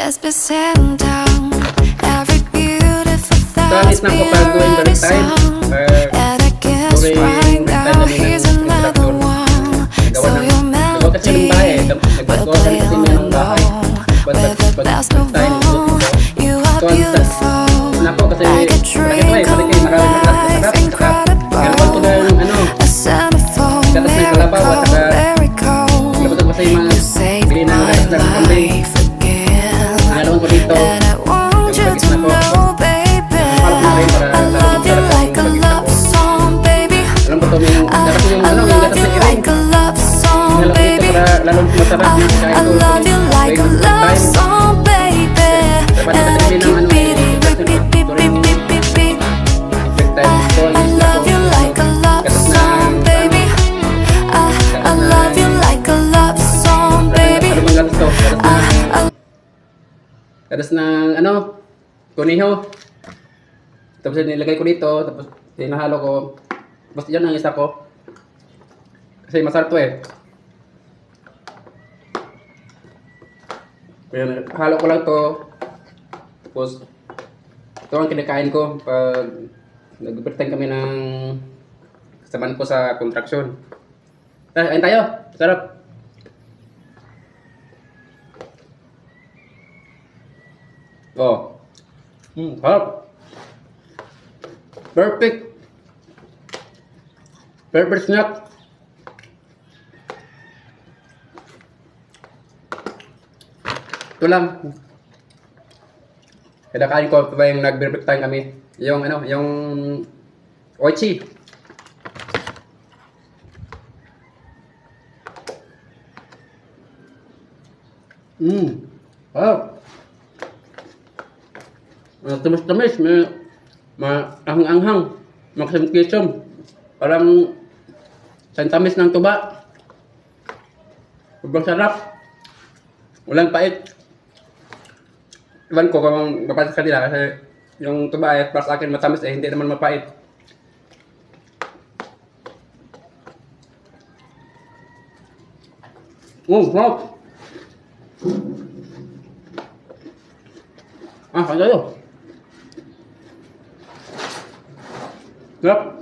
It's been sitting down. Every beautiful Kahit thought's na kapag doing beauty break time, song. And I guess during right break time now namin here's ng another instructor, one. So nagawa your kasi ng bahay, melody tapos will nagpagawa play kasi on niya ng and bahay. on. With the best of time, all, you are beautiful. Nako kasi Like a drink of life, incredible. A centerfold miracle, very cold. You saved my life again. And I want you to know, baby, I love you like a love song, baby. Alam ko to yung I love you like a love song, baby. I love you like a love song, baby. And I keep beating, beat, beat, beat, beat, beat, beat. I love you like a love song, baby. I love you like a love song, baby. Gatas ng kuniho. Tapos nilagay ko dito, tapos hinahalo ko. Tapos yan ang isa ko. Kasi masarap to eh. Ayan, halo ko lang to. Tapos ito ang kinakain ko pag nag-overtime kami ng kasamaan ko sa contraction. Ayun tayo. Sarap. Oh. Harap. Perfect. Perfect snack. Ito lang. Kinakain ko pa yung nag-perfect time kami. Yung yung oichi. Harap. Tamis-tamis, may anghang-anghang, maksim-kisom. Parang santamis ng tuba. Sobrang sarap. Walang pait. Iwan ko kung kapatid sa kanila kasi yung tuba ay para sa akin matamis eh, hindi naman mapait. Sarap. Kain tayo. Sarap.